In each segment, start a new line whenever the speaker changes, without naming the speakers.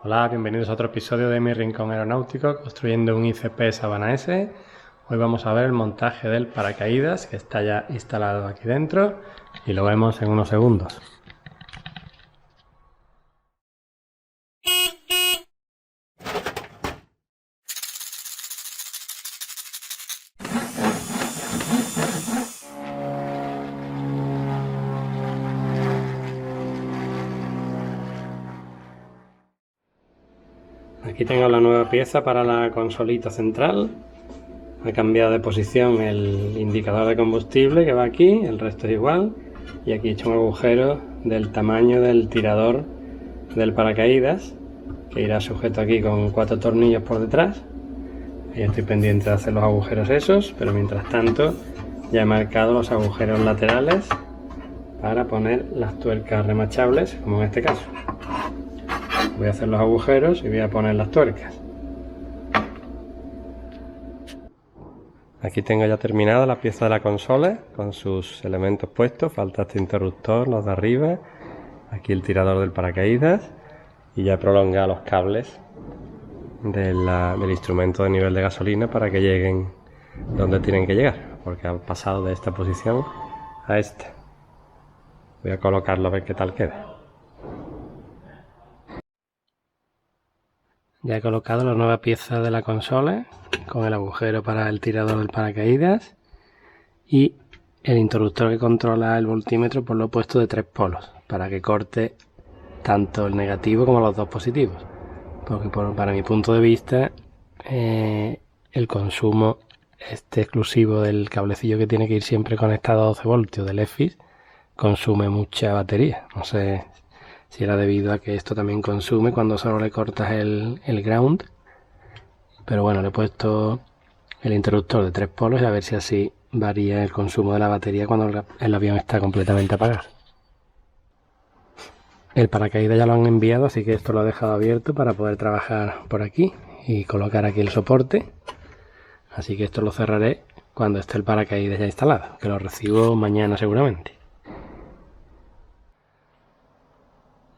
Hola, bienvenidos a otro episodio de Mi Rincón Aeronáutico, construyendo un ICP Sabana S. Hoy vamos a ver el montaje del paracaídas, que está ya instalado aquí dentro, y lo vemos en unos segundos. Aquí tengo la nueva pieza para la consolita central. Ha cambiado de posición el indicador de combustible que va aquí, el resto es igual. Y aquí he hecho un agujero del tamaño del tirador del paracaídas, que irá sujeto aquí con 4 tornillos por detrás. Y estoy pendiente de hacer los agujeros esos, pero mientras tanto ya he marcado los agujeros laterales para poner las tuercas remachables, como en este caso. Voy a hacer los agujeros y voy a poner las tuercas. Aquí tengo ya terminada la pieza de la consola con sus elementos puestos. Falta este interruptor, los de arriba, aquí el tirador del paracaídas, y ya he prolongado los cables del instrumento de nivel de gasolina para que lleguen donde tienen que llegar, porque han pasado de esta posición a esta. Voy a colocarlo a ver qué tal queda. Ya he colocado la nueva pieza de la consola con el agujero para el tirador del paracaídas y el interruptor que controla el voltímetro, pues lo he puesto de 3 polos para que corte tanto el negativo como los dos positivos, porque para mi punto de vista el consumo exclusivo del cablecillo que tiene que ir siempre conectado a 12 voltios del EFIS consume mucha batería. No sé si era debido a que esto también consume cuando solo le cortas el ground, pero bueno, le he puesto el interruptor de 3 polos y a ver si así varía el consumo de la batería cuando el avión está completamente apagado. El paracaídas ya lo han enviado, así que esto lo he dejado abierto para poder trabajar por aquí y colocar aquí el soporte. Así que esto lo cerraré cuando esté el paracaídas ya instalado, que lo recibo mañana seguramente.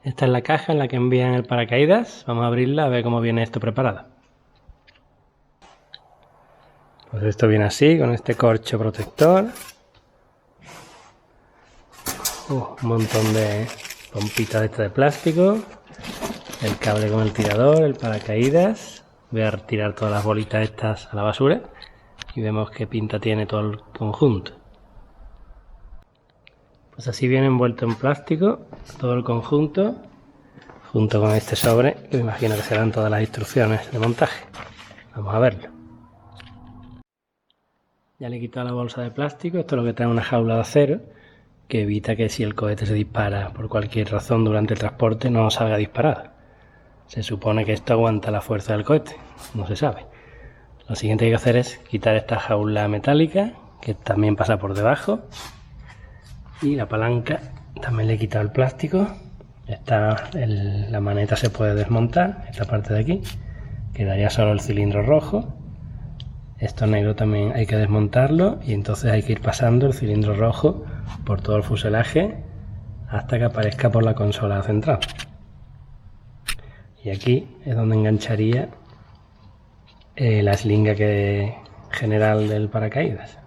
Esta es la caja en la que envían el paracaídas. Vamos a abrirla a ver cómo viene esto preparado. Pues esto viene así, con este corcho protector. Un montón de pompitas de plástico. El cable con el tirador, el paracaídas. Voy a retirar todas las bolitas estas a la basura y vemos qué pinta tiene todo el conjunto. Pues así viene envuelto en plástico todo el conjunto, junto con este sobre, que me imagino que serán todas las instrucciones de montaje. Vamos a verlo. Ya le he quitado la bolsa de plástico. Esto es lo que trae una jaula de acero, que evita que si el cohete se dispara por cualquier razón durante el transporte no salga disparado. Se supone que esto aguanta la fuerza del cohete, no se sabe. Lo siguiente que hay que hacer es quitar esta jaula metálica, que también pasa por debajo. Y la palanca también le he quitado el plástico. La maneta se puede desmontar, esta parte de aquí. Quedaría solo el cilindro rojo. Esto negro también hay que desmontarlo y entonces hay que ir pasando el cilindro rojo por todo el fuselaje hasta que aparezca por la consola central. Y aquí es donde engancharía la eslinga general del paracaídas.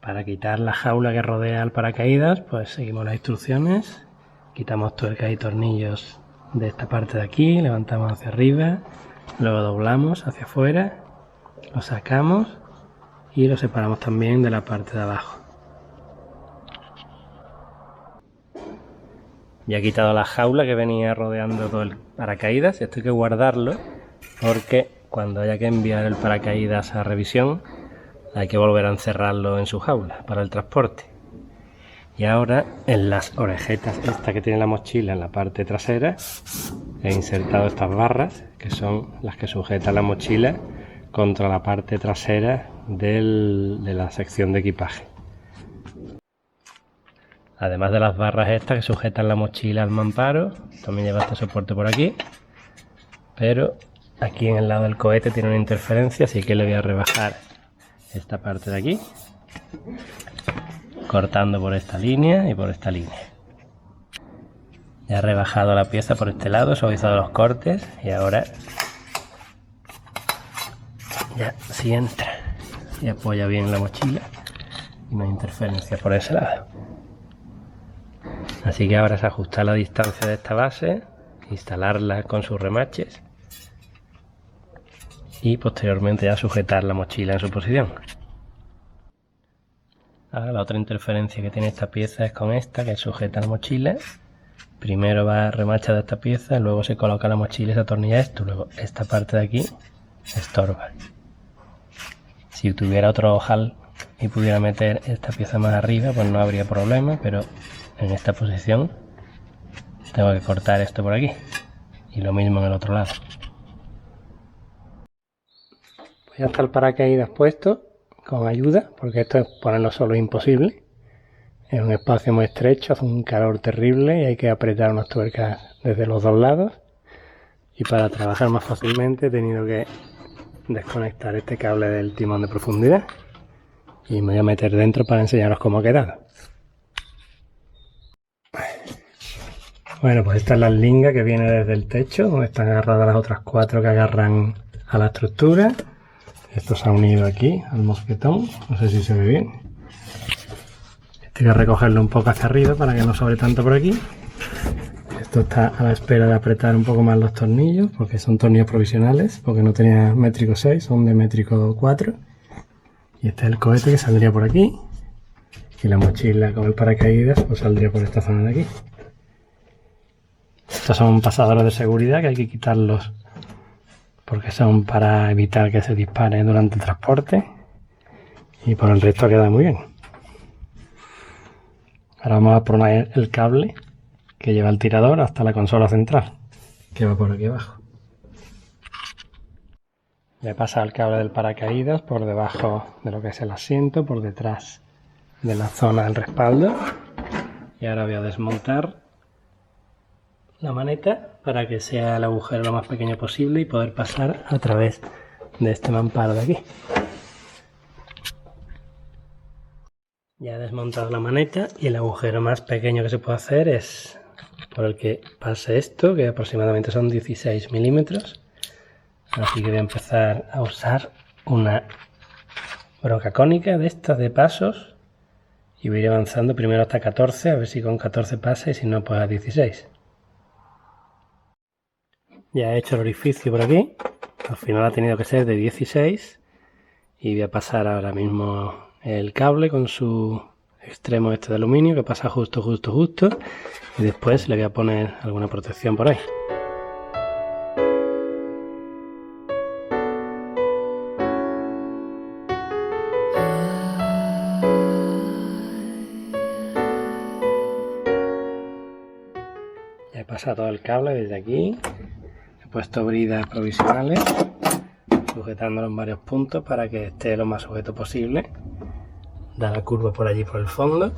Para quitar la jaula que rodea al paracaídas, pues seguimos las instrucciones. Quitamos tuercas y tornillos de esta parte de aquí, levantamos hacia arriba, luego doblamos hacia afuera, lo sacamos y lo separamos también de la parte de abajo. Ya he quitado la jaula que venía rodeando todo el paracaídas. Esto hay que guardarlo porque cuando haya que enviar el paracaídas a revisión hay que volver a encerrarlo en su jaula para el transporte. Y ahora en las orejetas esta que tiene la mochila en la parte trasera he insertado estas barras que son las que sujetan la mochila contra la parte trasera de la sección de equipaje. Además de las barras estas que sujetan la mochila al mamparo, también lleva este soporte por aquí, pero aquí en el lado del cohete tiene una interferencia, así que le voy a rebajar esta parte de aquí, cortando por esta línea y por esta línea. Ya he rebajado la pieza por este lado, suavizado los cortes y ahora ya sí entra y apoya bien la mochila y no hay interferencia por ese lado. Así que ahora es ajustar la distancia de esta base, instalarla con sus remaches y posteriormente ya sujetar la mochila en su posición. Ahora la otra interferencia que tiene esta pieza es con esta, que sujeta la mochila. Primero va remachada esta pieza, luego se coloca la mochila y se atornilla esto, luego esta parte de aquí estorba. Si tuviera otro ojal y pudiera meter esta pieza más arriba, pues no habría problema, pero en esta posición tengo que cortar esto por aquí y lo mismo en el otro lado. Pues ya está el paracaídas puesto con ayuda, porque esto es ponerlo solo es imposible. Es un espacio muy estrecho, hace un calor terrible y hay que apretar unas tuercas desde los dos lados. Y para trabajar más fácilmente he tenido que desconectar este cable del timón de profundidad y me voy a meter dentro para enseñaros cómo ha quedado. Bueno, pues esta es la linga que viene desde el techo, donde están agarradas las otras 4 que agarran a la estructura. Esto se ha unido aquí al mosquetón, no sé si se ve bien. Hay que recogerlo un poco hacia arriba para que no sobre tanto por aquí. Esto está a la espera de apretar un poco más los tornillos, porque son tornillos provisionales, porque no tenía métrico 6, son de métrico 4. Y este es el cohete que saldría por aquí. Y la mochila con el paracaídas pues saldría por esta zona de aquí. Estos son pasadores de seguridad que hay que quitarlos porque son para evitar que se dispare durante el transporte. Y por el resto queda muy bien. Ahora vamos a poner el cable que lleva el tirador hasta la consola central, que va por aquí abajo. Le pasa el cable del paracaídas por debajo de lo que es el asiento, por detrás de la zona del respaldo. Y ahora voy a desmontar la maneta para que sea el agujero lo más pequeño posible y poder pasar a través de este mamparo de aquí. Ya he desmontado la maneta y el agujero más pequeño que se puede hacer es por el que pase esto, que aproximadamente son 16 milímetros. Así que voy a empezar a usar una broca cónica de estas de pasos y voy a ir avanzando primero hasta 14, a ver si con 14 pasa y si no pues a 16. Ya he hecho el orificio por aquí, al final ha tenido que ser de 16 y voy a pasar ahora mismo el cable con su extremo este de aluminio que pasa justo y después le voy a poner alguna protección por ahí. Ya he pasado el cable desde aquí, he puesto bridas provisionales sujetándolo en varios puntos para que esté lo más sujeto posible. Da la curva por allí por el fondo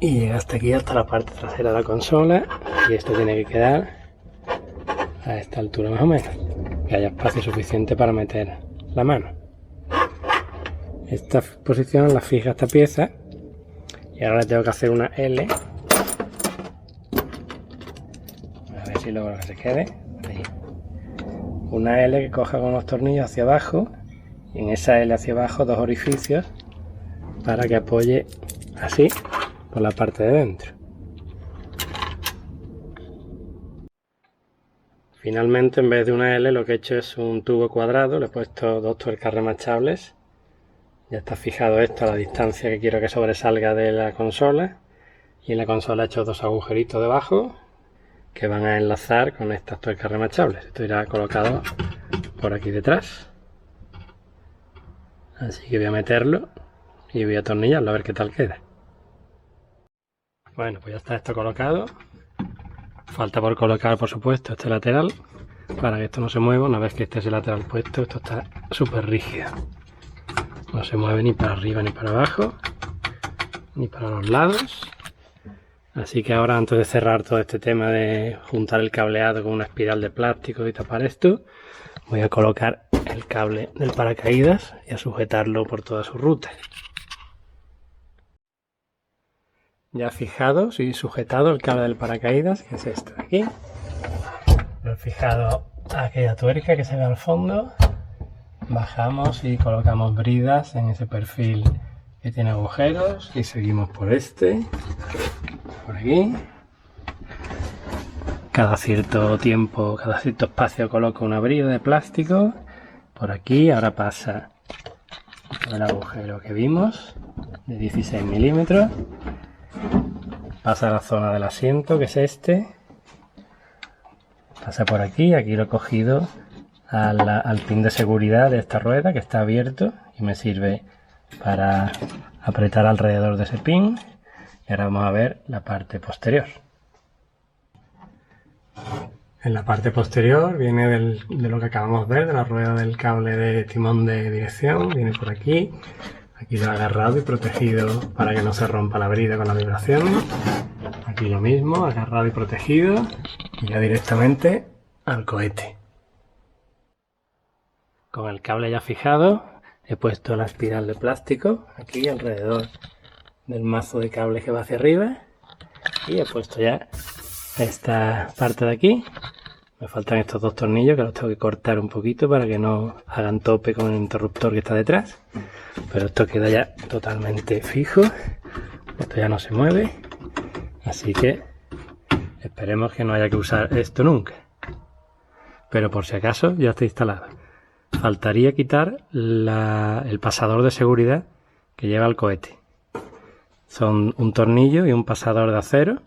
y llega hasta aquí, hasta la parte trasera de la consola, y esto tiene que quedar a esta altura más o menos, que haya espacio suficiente para meter la mano. Esta posición la fija esta pieza y ahora le tengo que hacer una L, a ver si logro que se quede ahí. Una L que coja con los tornillos hacia abajo y en esa L hacia abajo 2 orificios para que apoye así por la parte de dentro. Finalmente, en vez de una L, lo que he hecho es un tubo cuadrado, le he puesto 2 tuercas remachables. Ya está fijado esto a la distancia que quiero que sobresalga de la consola, y en la consola he hecho 2 agujeritos debajo que van a enlazar con estas tuercas remachables. Esto irá colocado por aquí detrás, así que voy a meterlo y voy a atornillarlo a ver qué tal queda. Bueno, pues ya está esto colocado. Falta por colocar, por supuesto, este lateral para que esto no se mueva. Una vez que esté ese lateral puesto, esto está súper rígido, no se mueve ni para arriba ni para abajo ni para los lados. Así que ahora, antes de cerrar todo este tema de juntar el cableado con una espiral de plástico y tapar esto, voy a colocar el cable del paracaídas y a sujetarlo por toda su ruta. ya fijado y sujetado el cable del paracaídas, que es este de aquí. Lo he fijado a aquella tuerca que se ve al fondo. Bajamos y colocamos bridas en ese perfil que tiene agujeros y seguimos por este, por aquí. Cada cierto tiempo, cada cierto espacio coloco una brida de plástico. Por aquí ahora pasa el agujero que vimos de 16 milímetros. Pasa a la zona del asiento, que es este. Pasa por aquí, aquí lo he cogido al pin de seguridad de esta rueda que está abierto y me sirve para apretar alrededor de ese pin. Y ahora vamos a ver la parte posterior. En la parte posterior viene de lo que acabamos de ver, de la rueda del cable de timón de dirección. Viene por aquí. Aquí lo he agarrado y protegido para que no se rompa la brida con la vibración. Aquí lo mismo, agarrado y protegido. Y ya directamente al cohete. Con el cable ya fijado, he puesto la espiral de plástico aquí alrededor del mazo de cable que va hacia arriba. Y he puesto ya esta parte de aquí. Me faltan estos dos tornillos que los tengo que cortar un poquito para que no hagan tope con el interruptor que está detrás. Pero esto queda ya totalmente fijo. Esto ya no se mueve. Así que esperemos que no haya que usar esto nunca. Pero por si acaso ya está instalado. Faltaría quitar el pasador de seguridad que lleva el cohete. Son un tornillo y un pasador de acero.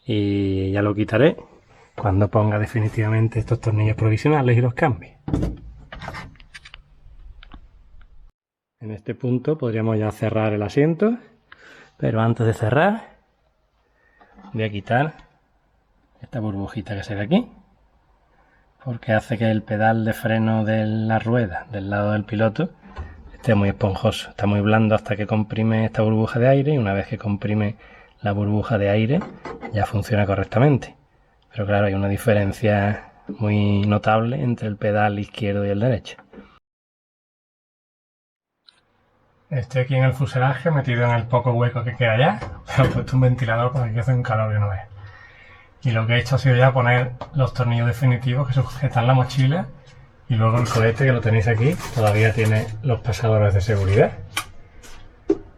Y ya lo quitaré cuando ponga definitivamente estos tornillos provisionales y los cambie. En este punto podríamos ya cerrar el asiento, pero antes de cerrar voy a quitar esta burbujita que se ve aquí, porque hace que el pedal de freno de la rueda del lado del piloto esté muy esponjoso, está muy blando hasta que comprime esta burbuja de aire, y una vez que comprime la burbuja de aire ya funciona correctamente. Pero claro, hay una diferencia muy notable entre el pedal izquierdo y el derecho. Estoy aquí en el fuselaje, metido en el poco hueco que queda ya. He puesto un ventilador porque aquí hace un calor que no veas. Y lo que he hecho ha sido ya poner los tornillos definitivos que sujetan la mochila. Y luego el cohete, que lo tenéis aquí, todavía tiene los pasadores de seguridad.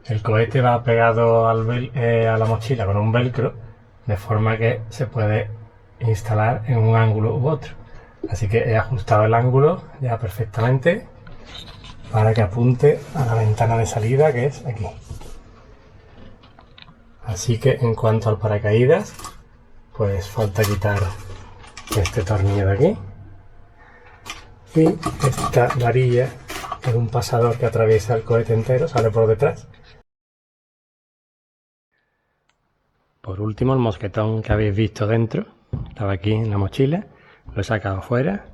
El cohete va pegado a la mochila con un velcro, de forma que se puede instalar en un ángulo u otro. Así que he ajustado el ángulo ya perfectamente para que apunte a la ventana de salida, que es aquí. Así que en cuanto al paracaídas, pues falta quitar este tornillo de aquí y esta varilla, que es un pasador que atraviesa el cohete entero, sale por detrás. Por último, el mosquetón que habéis visto dentro, estaba aquí en la mochila, lo he sacado fuera,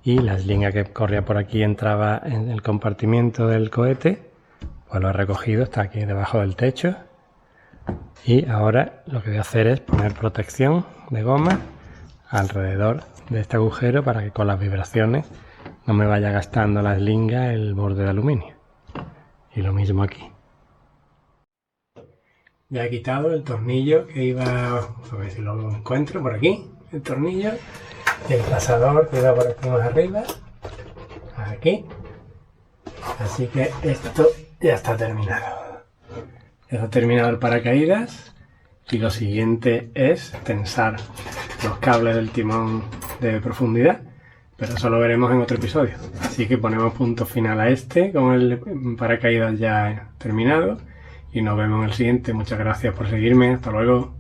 y la línea que corría por aquí entraba en el compartimiento del cohete, pues lo he recogido, está aquí debajo del techo. Y ahora lo que voy a hacer es poner protección de goma alrededor de este agujero para que con las vibraciones no me vaya gastando la eslinga el borde de aluminio. Y lo mismo aquí. Ya he quitado el tornillo que iba, a ver si lo encuentro por aquí, el tornillo, y el pasador que iba por aquí más arriba, aquí. Así que esto ya está terminado. Ya está terminado el paracaídas y lo siguiente es tensar los cables del timón de profundidad, pero eso lo veremos en otro episodio. Así que ponemos punto final a este con el paracaídas ya terminado. Y nos vemos en el siguiente. Muchas gracias por seguirme. Hasta luego.